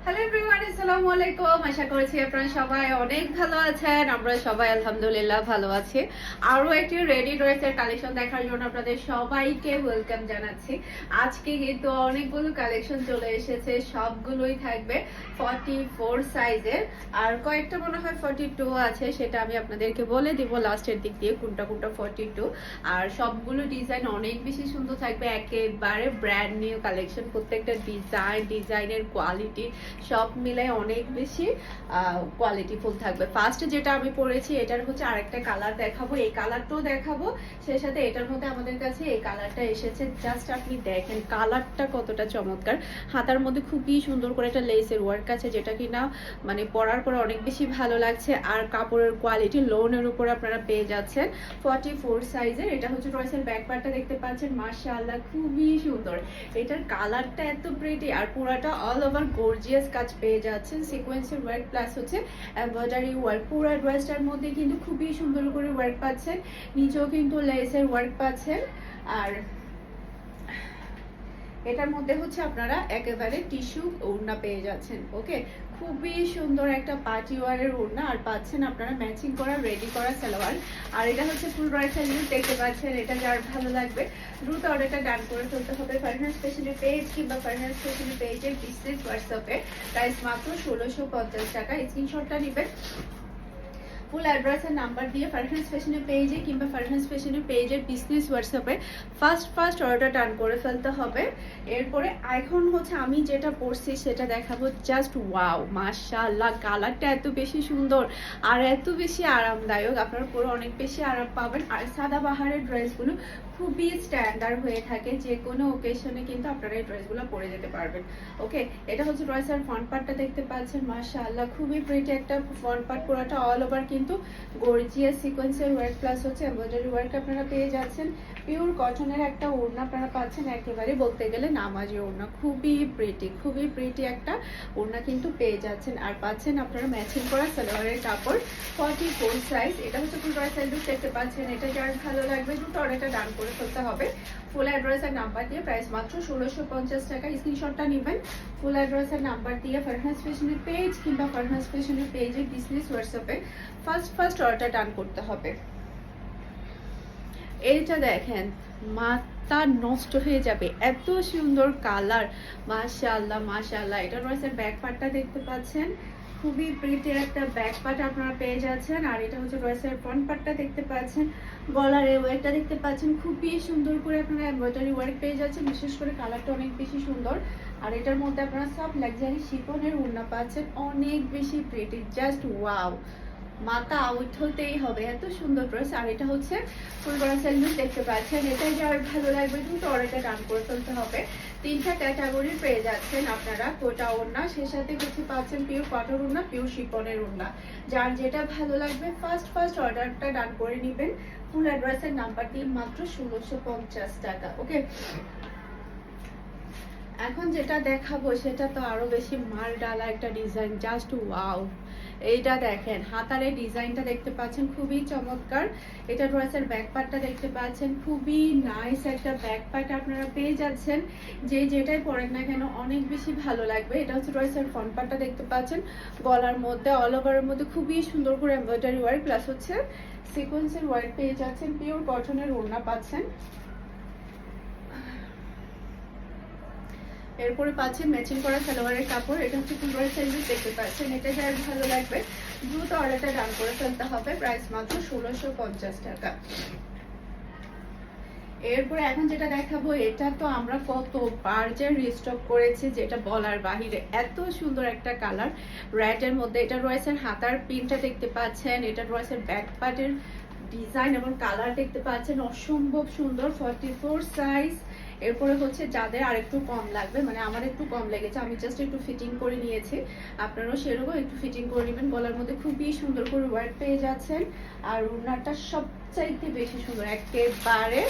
Hello everyone, আসসালামু আলাইকুম। আশা করছি আপনারা সবাই অনেক ভালো আছেন। আমরা সবাই আলহামদুলিল্লাহ ভালো আছি। আরো একটি রেডি ড্রেসের কালেকশন দেখার জন্য আপনাদের সবাইকে ওয়েলকাম জানাচ্ছি। আজকে কিন্তু অনেকগুলো কালেকশন চলে এসেছে, সবগুলোই থাকবে 44 সাইজের, আর কয়েকটা মনে হয় 42 আছে, সেটা আমি আপনাদেরকে বলে দিব লাস্টের দিক দিয়ে কোনটা কোনটা 42। আর সবগুলো ডিজাইন অনেক বেশি সুন্দর থাকবে, একেবারে ব্র্যান্ড নিউ কালেকশন। প্রত্যেকটা ডিজাইনের কোয়ালিটি সব মিলে অনেক বেশি কোয়ালিটিফুল থাকবে। ফার্স্ট যেটা আমি পরেছি এটার হচ্ছে আরেকটা কালার দেখাবো, এই কালারটাও দেখাবো, সেই সাথে এটার মধ্যে আমাদের কাছে এই কালারটা এসেছে। জাস্ট আপনি দেখেন কালারটা কতটা চমৎকার। হাতার মধ্যে খুবই সুন্দর করে একটা লেসের ওয়ার্ক আছে, যেটা কিনা মানে পরার পরে অনেক বেশি ভালো লাগছে। আর কাপড়ের কোয়ালিটি লোনের উপর আপনারা পেয়ে যাচ্ছেন 44 সাইজের। এটা হচ্ছে ড্রেসের ব্যাক পার্টটা দেখতে পাচ্ছেন, মাশাআল্লাহ খুবই সুন্দর। এটার কালারটা এত প্রিটি, আর পুরাটা অল ওভার গর্জিয়াস কাজ পেয়ে যাচ্ছেন। সিকোয়েন্সের ওয়ার্ক প্লাস হচ্ছে এমব্রয়ডারি ওয়ার্ক। পুরো ড্রেসটার মধ্যে কিন্তু খুবই সুন্দর করে ওয়ার্ক পাচ্ছেন, নিচেও কিন্তু লেসের ওয়ার্ক পাচ্ছেন। আর এটার মধ্যে হচ্ছে আপনারা একেবারে টিস্যু ওড়না পেয়ে যাচ্ছেন। ওকে, খুবই সুন্দর একটা পার্টি ওয়ারের ওড়না, আর পাচ্ছেন আপনারা ম্যাচিং করা রেডি করা সালোয়ার। আর এটা হচ্ছে ফুল ড্রেস দেখতে পাচ্ছেন। এটা যার ভালো লাগবে দ্রুত অর্ডারটা ডান করে ফেলতে হবে ফারহান স্পেশালি পেজ কিংবা ফারহান স্পেশালি পেজের বিজনেস হোয়াটসঅ্যাপে। প্রাইস মাত্র 1650 টাকা। স্ক্রিনশটটা নেবেন, ফুল অ্যাড্রেসের নাম্বার দিয়ে ফারহান ফ্যাশনের পেজে কিংবা ফারহান ফ্যাশনের পেজের বিজনেস হোয়াটসঅ্যাপে ফার্স্ট অর্ডার ডান করে ফেলতে হবে। এরপরে এখন হচ্ছে আমি যেটা পরছি সেটা দেখাবো। জাস্ট ওয়াও, মাশাআল্লাহ, কালারটা এত বেশি সুন্দর আর এত বেশি আরামদায়ক, আপনারা পরে অনেক বেশি আরাম পাবেন। আর সাদাবাহারের ড্রেসগুলো খুবই স্ট্যান্ডার্ড হয়ে থাকে, যে কোনো ওকেশনে কিন্তু আপনারা এই ড্রেসগুলো পরে যেতে পারবেন। ওকে, এটা হচ্ছে ড্রেসের ফ্রন্ট পার্টটা দেখতে পাচ্ছেন, মাশাআল্লাহ খুবই প্রিটি একটা ফ্রন্ট পার্ট। পুরোটা অল ওভার কিন্তু গর্জিয়াস সিকোয়েন্সের ওয়ার্ক প্লাস হচ্ছে এমব্রয়ডারি ওয়ার্ক আপনারা পেয়ে যাচ্ছেন। পিওর কটনের একটা ওড়না আপনারা পাচ্ছেন, একেবারে বলতে গেলে নামাজি ওড়না। খুবই প্রিটি একটা ওড়না কিন্তু পেয়ে যাচ্ছেন। আর পাচ্ছেন আপনারা ম্যাচিং করা সালোয়ারের কাপড় 44 সাইজ। এটা হচ্ছে ফুল ড্রেস সাইজ দেখতে পাচ্ছেন। এটা যার ভালো লাগবে দ্রুত অর্ডারটা ডান করে ফেলতে হবে। ফুল অ্যাড্রেস আর নাম্বার দিয়ে প্রাইস মাত্র 1650 টাকা। স্ক্রিনশটটা নেবেন, ফুল অ্যাড্রেস আর নাম্বার দিয়ে ফারহান ফ্যাশনের পেজ কিংবা ফারহান ফ্যাশনের পেজের বিজনেস হোয়াটসঅ্যাপে ফার্স্ট অর্ডার ডান করতে হবে। এইটা দেখেন, মাথা নষ্ট হয়ে যাবে, এত সুন্দর কালার, মাশাআল্লাহ। এটা রয়েছে ব্যাক পার্টটা দেখতে পাচ্ছেন, খুবই প্রিটি একটা ব্যাক পার্ট আপনারা পেয়ে যাচ্ছেন। আর এটা হচ্ছে রয়েছে ফ্রন্ট পার্টটা দেখতে পাচ্ছেন, গলার এই ওয়ার্কটা দেখতে পাচ্ছেন, খুবই সুন্দর করে আপনারা এমব্রয়ডারি ওয়ার্ক পেয়ে যাচ্ছেন। বিশেষ করে কালারটা অনেক বেশি সুন্দর। আর এটার মধ্যে আপনারা সব লাক্সারি শিফনের ওড়না পাচ্ছেন, অনেক বেশি প্রিটি, জাস্ট ওয়াও, মাথা আউট হতেই হবে, এত সুন্দর ড্রেস। আর এটা হচ্ছে ফুল ড্রেসের লুক দেখতে পাচ্ছেন। এটাই যার ভালো লাগবে দ্রুত অর্ডারটা ডান করে ফেলতে হবে। তিনটা ক্যাটাগরি পেয়ে যাচ্ছেন আপনারা, কোটা ওড়না, সেই সাথে কিছু পাচ্ছেন পিওর কটন ওড়না, পিওর শিফনের ওড়না। যার যেটা ভালো লাগবে ফার্স্ট অর্ডারটা ডান করে নেবেন। ফুল অ্যাড্রেসের নাম্বার দিয়ে মাত্র 1650 টাকা। ওকে, এখন যেটা দেখাবো সেটা তো আরো বেশি মাল ডালা একটা ডিজাইন, জাস্ট ওয়াও। এইটা দেখেন, হাতার এই ডিজাইনটা দেখতে পাচ্ছেন, খুবই চমৎকার। এটা ড্রেসের ব্যাক পার্টটা দেখতে পাচ্ছেন, খুবই নাইস একটা ব্যাক পার্ট আপনারা পেয়ে যাচ্ছেন। যে যেটাই পরেন না কেন অনেক বেশি ভালো লাগবে। এটা হচ্ছে ড্রেসের ফ্রন্ট পার্টটা দেখতে পাচ্ছেন, গলার মধ্যে অল ওভারের মধ্যে খুবই সুন্দর করে এমব্রয়ডারি ওয়ার্ক প্লাস হচ্ছে সিকোয়েন্সের ওয়ার্ক পেয়ে যাচ্ছেন। পিওর কটনের ওড়না পাচ্ছেন। এরপরে পাচ্ছেন ম্যাচিং করা সালোয়ারের কাপড়। এটা হচ্ছে ফুল সাইজ দেখতে পাচ্ছেন। এটা যার ভালো লাগবে দ্রুত অর্ডারটা ডান করে ফেলতে হবে। প্রাইস মাত্র 1650 টাকা। এরপরে এখন যেটা দেখাবো, এটা তো আমরা কতবার যে রিস্টক করেছি যেটা বলার বাহিরে, এত সুন্দর একটা কালার রেডের মধ্যে। এটা রয়েছে হাতার পিনটা দেখতে পাচ্ছেন, এটা রয়েছে ব্যাক পার্টের ডিজাইন এবং কালার দেখতে পাচ্ছেন, অসম্ভব সুন্দর। 44 সাইজ। এরপরে হচ্ছে যাদের আরেকটু কম লাগবে, মানে আমার একটু কম লেগেছে, আমি জাস্ট একটু ফিটিং করে নিয়েছি, আপনারাও সেরকম একটু ফিটিং করে নেবেন। গলার মধ্যে খুবই সুন্দর করে ওয়ার্ক পেয়ে যাচ্ছেন। আর ওড়নাটা সবচাইতে বেশি সুন্দর, একেবারে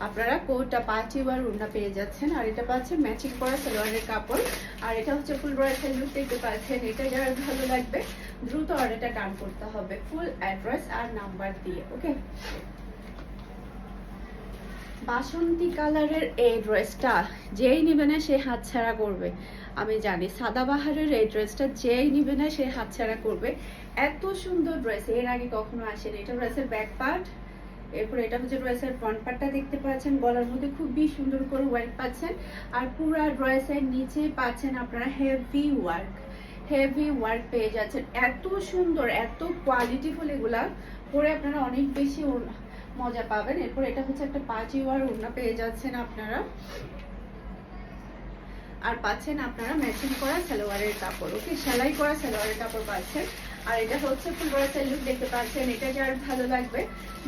আপনারা কোটা পার্টি ওয়ার ওড়না পেয়ে যাচ্ছেন। আর এটা পাচ্ছেন ম্যাচিং করা সালোয়ারের কাপড়। আর এটা হচ্ছে ফুল রয়েল লুক দেখতে পাচ্ছেন। এটা যারা ভালো লাগবে দ্রুত অর্ডারটা ডান করতে হবে ফুল অ্যাড্রেস আর নাম্বার দিয়ে। ওকে, বাসন্তী কালারের এই ড্রেসটা যেই নেবে না সে হাতছাড়া করবে। আমি জানি সাদাবাহারের এই ড্রেসটা যেই নিবে না সে হাতছাড়া করবে। এত সুন্দর ড্রেস এর আগে কখনো আসেনি। এটা ড্রেসের ব্যাক পার্ট, এরপর এটা হচ্ছে ড্রেসের ফ্রন্ট পার্টটা দেখতে পাচ্ছেন, গলার মধ্যে খুবই সুন্দর করে ওয়ার্ক পাচ্ছেন। আর পুরা ড্রেসের নিচে পাচ্ছেন আপনারা হেভি ওয়ার্ক পেয়ে যাচ্ছেন। এত সুন্দর, এত কোয়ালিটিফুল, এগুলা পরে আপনারা অনেক বেশি মজা পাবেন। এরপর এটা হচ্ছে একটা পাঁচি ওয়ার ওড়না পেয়ে যাচ্ছেন আপনারা, আর পাচ্ছেন আপনারা ম্যাচিং করা সালোয়ারের কাপড়। ওকে, সেলাই করা সালোয়ারের কাপড় পাচ্ছেন। আর এটা হচ্ছে ফুল ড্রেসের লুক দেখতে পাচ্ছেন। এটা যার ভালো লাগবে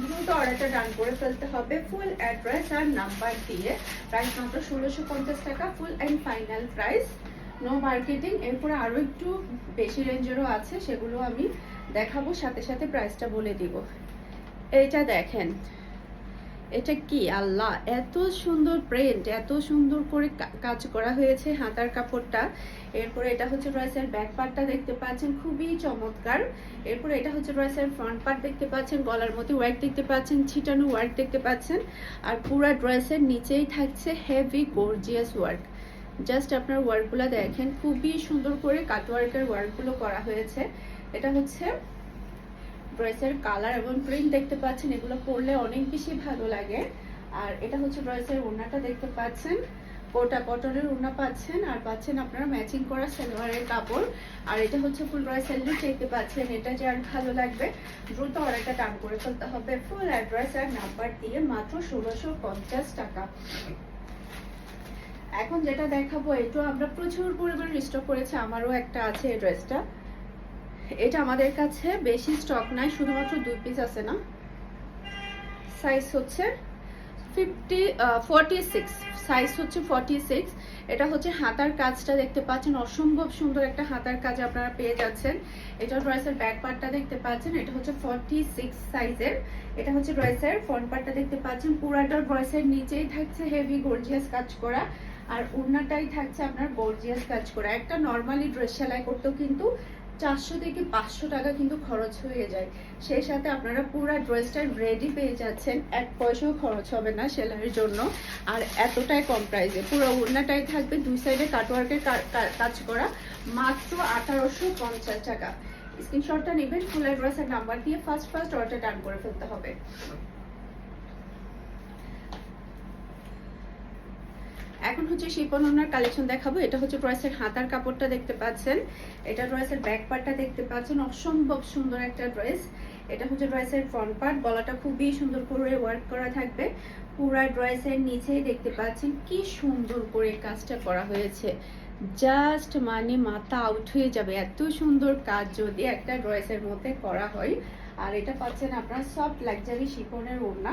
দ্রুত অর্ডারটা ডান করে ফেলতে হবে ফুল অ্যাড্রেস আর নাম্বার দিয়ে। প্রাইস মাত্র 1650 টাকা, full and final price, no marketing. এরপরে আরো একটু বেশি রেঞ্জেরও আছে, সেগুলো আমি দেখাবো, সাথে সাথে প্রাইসটা বলে দিব। এটা দেখেন, এটা কি আল্লাহ, এত সুন্দর প্রিন্ট, এত সুন্দর করে কাজ করা হয়েছে হাতার কাপড়টা। এরপরে এটা হচ্ছে ড্রেসের ব্যাক পার্টটা দেখতে পাচ্ছেন, খুবই চমৎকার। এরপরে এটা হচ্ছে ড্রেসের ফ্রন্ট পার্ট দেখতে পাচ্ছেন, গলার মধ্যে ওয়ার্ক দেখতে পাচ্ছেন, ছিটানো ওয়ার্ক দেখতে পাচ্ছেন। আর পুরো ড্রেসের নিচেই থাকছে হেভি গর্জিয়াস ওয়ার্ক। জাস্ট আপনার ওয়ার্কগুলো দেখেন, খুবই সুন্দর করে কাটওয়ার্কের ওয়ার্কগুলো করা হয়েছে। এটা হচ্ছে ড্রেসের কালার এবং প্রিন্ট দেখতে পাচ্ছেন, এগুলো পরলে অনেক বেশি ভালো লাগে। আর এটা হচ্ছে ড্রেসের ওড়নাটা দেখতে পাচ্ছেন, কোটা কটনের ওড়না পাচ্ছেন, আর পাচ্ছেন আপনারা ম্যাচিং করা সালোয়ারের কাপড়। আর এটা হচ্ছে ফুল ড্রেসের লুক দেখতে পাচ্ছেন। এটা যার ভালো লাগবে দ্রুত অর্ডারটা ডান করে ফেলতে হবে ফুল অ্যাড্রেস আর নাম্বার দিয়ে, মাত্র 1650 টাকা। এখন যেটা দেখাবো এটা আমরা প্রচুর পরিমাণে স্টক করেছি, আমারও একটা আছে এই ড্রেসটা। এটা আমাদের কাছে বেশি স্টক নাই, শুধুমাত্র 2 পিস আছে না। সাইজ হচ্ছে 46, সাইজ হচ্ছে 46। এটা হচ্ছে হাতার কাজটা দেখতে পাচ্ছেন, অসম্ভব সুন্দর একটা হাতার কাজ আপনারা পেয়ে যাচ্ছেন। এটা ড্রেসের ব্যাক পার্টটা দেখতে পাচ্ছেন, এটা হচ্ছে 46 সাইজের। এটা হচ্ছে ড্রেসের ফ্রন্ট পার্টটা দেখতে পাচ্ছেন, পুরাটা ড্রেসের নিচেই থাকছে হেভি গর্জিয়াস কাজ করা, আর ওড়নাটাই থাকছে আপনার গর্জিয়াস কাজ করা। একটা নর্মালি ড্রেস সেলাই করতেও কিন্তু 400 থেকে 500 টাকা কিন্তু খরচ হয়ে যায়। সেই সাথে আপনারা পুরো ড্রেসটা রেডি পেয়ে যাচ্ছেন, 1 পয়সাও খরচ হবে না সেলাইয়ের জন্য। আর এতটাই কম প্রাইসে পুরো ওড়নাটাই থাকবে, দুই সাইডে কাটওয়ার্কের কাজ করা, মাত্র 1850 টাকা। স্ক্রিনশটটা নেবেন, ফুল অ্যাড্রেস আর নাম্বার দিয়ে ফার্স্ট অর্ডার ডান করে ফেলতে হবে। এখন হচ্ছে শিফন ওড়নার কালেকশন দেখাবো। এটা হচ্ছে ড্রেসের হাতার কাপড়টা দেখতে পাচ্ছেন, এটা ড্রেসের ব্যাক পার্টটা দেখতে পাচ্ছেন, অসম্ভব সুন্দর একটা ড্রেস। এটা হচ্ছে ড্রেসের ফ্রন্ট পার্ট, গলাটা খুবই সুন্দর করে ওয়ার্ক করা থাকবে। পুরা ড্রেসের নিচেই দেখতে পাচ্ছেন কি সুন্দর করে কাজটা করা হয়েছে, জাস্ট মানে মাথা আউট হয়ে যাবে, এত সুন্দর কাজ যদি একটা ড্রেসের মধ্যে করা হয়। আর এটা পাচ্ছেন আপনারা সফট লাক্সারি শিফনের ওড়না,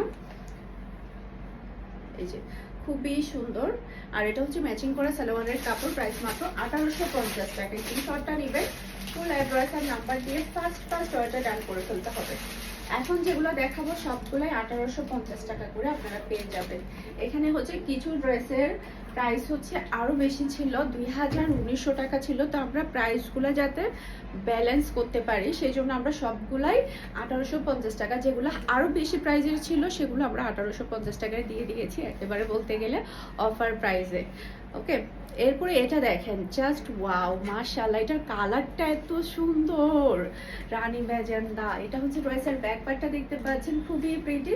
এই যে খুবই সুন্দর। আর এটা হচ্ছে ম্যাচিং করা সালোয়ারের কাপড়, প্রাইস মাত্র 1850 টাকা। স্ক্রিনশটটা নেবেন, ফুল অ্যাড্রেস আর নাম্বার দিয়ে ফার্স্ট অর্ডার ডান করে ফেলতে হবে। এখন যেগুলো দেখাবো সবগুলাই 1850 টাকা করে আপনারা পেয়ে যাবেন। এখানে হচ্ছে কিছু ড্রেসের প্রাইস হচ্ছে আরো বেশি ছিল, 2100 টাকা ছিল। তো আমরা প্রাইসগুলো যাতে ব্যালেন্স করতে পারি সেই জন্য আমরা সবগুলাই 1850 টাকা, যেগুলো আরো বেশি প্রাইসের ছিল সেগুলো আমরা 1850 টাকায় দিয়ে দিয়েছি, একেবারে বলতে গেলে অফার প্রাইসে। ওকে, এরপরে এটা দেখেন, জাস্ট ওয়াও, মাশাআল্লাহ, এটার কালারটা এত সুন্দর, রানী ম্যাজেন্ডা। এটা হচ্ছে ড্রেসের ব্যাক পার্টটা দেখতে পাচ্ছেন, খুবই প্রিটি,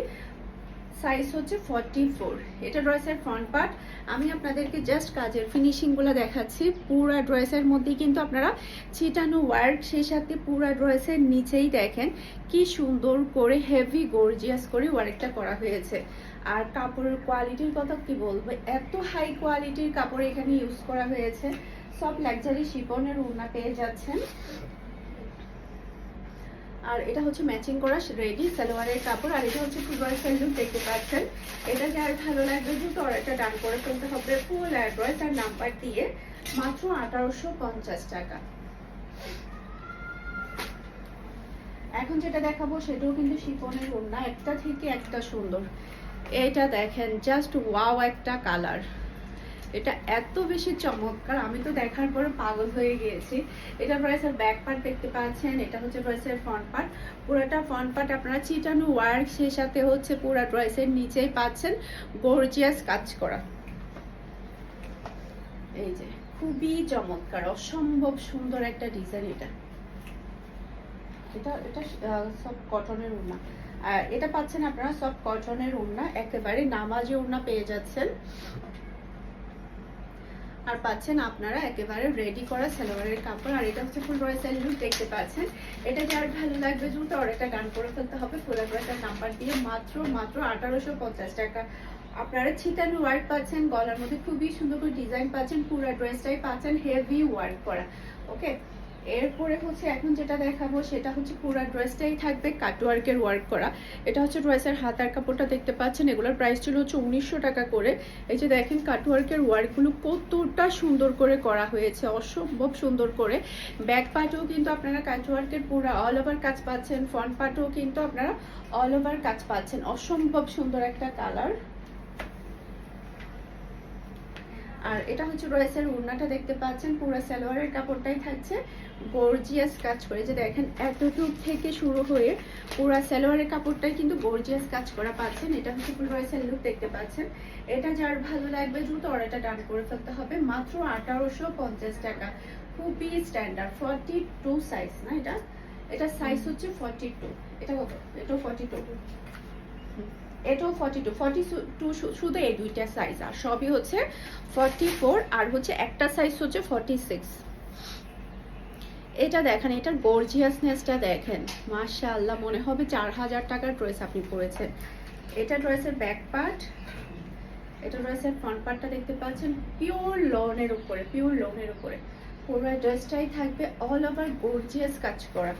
সাইজ হচ্ছে 44। এটা ড্রেসের ফ্রন্ট পার্ট। আমি আপনাদেরকে জাস্ট কাজের ফিনিশিংগুলো দেখাচ্ছি। পুরা ড্রেসের মধ্যে কিন্তু আপনারা ছিটানো ওয়ার্ক, সেই সাথে পুরা ড্রেসের নিচেই দেখেন কি সুন্দর করে হেভি গর্জিয়াস করে ওয়ার্কটা করা হয়েছে। আর কাপড়ের কোয়ালিটির কথা কি বলবো, এত হাই কোয়ালিটির কাপড় এখানে ইউজ করা হয়েছে। সব লাক্সারি শিফনের ওড়না পেয়ে যাচ্ছেন। আর এটা হচ্ছে ম্যাচিং করা রেডি সালোয়ারের কাপড়। আর এটা হচ্ছে ফুল ড্রেসের লুক দেখতে পাচ্ছেন। এটা যার ভালো লাগবে দ্রুত অর্ডারটা ডান করে ফেলতে হবে ফুল অ্যাড্রেস আর নাম্বার দিয়ে, মাত্র 1850 টাকা। এখন যেটা দেখাবো সেটাও কিন্তু শিফনের ওড়না, একটা থেকে একটা সুন্দর। এটা দেখেন, জাস্ট ওয়াও একটা কালার, এটা এত বেশি চমৎকার, আমি তো দেখার পরে পাগল হয়ে গিয়েছি। এটা ড্রেসের ব্যাক পার্ট দেখতে পাচ্ছেন, এটা হচ্ছে ড্রেসের ফ্রন্ট পার্ট। পুরোটা ফ্রন্ট পার্ট আপনারা চিটানো ওয়ার্ক, সেই সাথে হচ্ছে পুরো ড্রেসের নিচেই পাচ্ছেন গর্জিয়াস কাজ করা। এই যে খুবই চমৎকার, অসম্ভব সুন্দর একটা ডিজাইন। এটা এটা এটা সব কটনের ওড়না। আর এটা পাচ্ছেন আপনারা সব কটনের ওড়না, একেবারে নামাজি ওড়না পেয়ে যাচ্ছেন। আর পাচ্ছেন আপনারা একেবারে রেডি করা সালোয়ারের কাপড়। আর এটা হচ্ছে ফুল রয়েসেল লুক, দেখতে পাচ্ছেন। এটা যার ভালো লাগবে দ্রুত অর্ডারটা ডান করে ফেলতে হবে ফুল অ্যাড্রেসের নাম্বার দিয়ে। মাত্র 1850 টাকা। আপনারা ছিটানো ওয়ার্ক পাচ্ছেন, গলার মধ্যে খুবই সুন্দর করে ডিজাইন পাচ্ছেন, পুরো ড্রেসটাই পাচ্ছেন হেভি ওয়ার্ক করা। ওকে, এরপরে হচ্ছে এখন যেটা দেখাবো সেটা হচ্ছে পুরো ড্রেসটাই থাকবে কাটওয়ার্কের ওয়ার্ক করা। এটা হচ্ছে ড্রেসের হাতার কাপড়টা দেখতে পাচ্ছেন, এগুলোর প্রাইস ছিল হচ্ছে 1900 টাকা করে। এই যে দেখেন কাটওয়ার্কের ওয়ার্কগুলো কতটা সুন্দর করে করা হয়েছে, অসম্ভব সুন্দর করে। ব্যাক পার্টেও কিন্তু আপনারা কাটওয়ার্কের পুরো অল ওভার কাজ পাচ্ছেন, ফ্রন্ট পার্টেও কিন্তু আপনারা অল ওভার কাজ পাচ্ছেন। অসম্ভব সুন্দর একটা কালার। আর এটা হচ্ছে ড্রেসের ওড়নাটা দেখতে পাচ্ছেন, পুরো সালোয়ারের কাপড়টাই থাকছে গর্জিয়াস কাজ করে। যে দেখেন এতটুক থেকে শুরু হয়ে পুরো সালোয়ারের কাপড়টাই কিন্তু গর্জিয়াস কাজ করা পাচ্ছেন। এটা হচ্ছে ফুল ড্রেসের লুক, দেখতে পাচ্ছেন। এটা যার ভালো লাগবে দ্রুত অর্ডারটা ডান করে ফেলতে হবে। মাত্র 1850 টাকা। খুবই স্ট্যান্ডার্ড 42 সাইজ না, এটা সাইজ হচ্ছে 42। এটা কত? এটা 42, এটাও 42 শুধু এই দুইটা সাইজ, আর সবই হচ্ছে 44। আর হচ্ছে একটা সাইজ হচ্ছে 46। এটা দেখেন, এটার গর্জিয়াসনেসটা দেখেন, মাশাআল্লাহ, মনে হবে 4000 টাকার ড্রেস আপনি পরেছেন। এটা ড্রেসের ব্যাক পার্ট, এটা ড্রেসের ফ্রন্ট পার্টটা দেখতে পাচ্ছেন পিওর লনের উপরে, পিওর লনের উপরে পুরো ড্রেসটাই থাকবে অল ওভার গর্জিয়াস কাজ করা।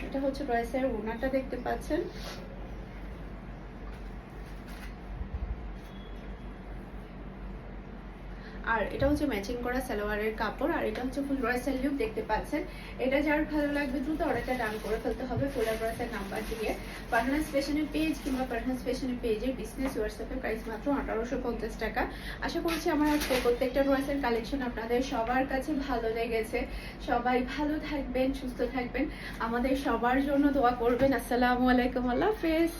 এটা হচ্ছে ড্রেসের ওড়নাটা দেখতে পাচ্ছেন। আর এটা হচ্ছে ম্যাচিং করা সালোয়ারের কাপড়। আর এটা হচ্ছে ফুল ড্রেসের লুক, দেখতে পাচ্ছেন। এটা যার ভালো লাগবে দ্রুত অর্ডারটা ডান করে ফেলতে হবে ফুল ড্রেসের নাম্বার দিয়ে। পারহান্স ফ্যাশনের পেজ কিংবা পারহান্স ফ্যাশনের পেজের বিজনেস হোয়াটসঅ্যাপের প্রাইস মাত্র 1850 টাকা। আশা করছি আমার আজকে প্রত্যেকটা ড্রেসের কালেকশন আপনাদের সবার কাছে ভালো লেগেছে। সবাই ভালো থাকবেন, সুস্থ থাকবেন, আমাদের সবার জন্য দোয়া করবেন। আসসালামু আলাইকুম, আল্লাহ হাফেজ।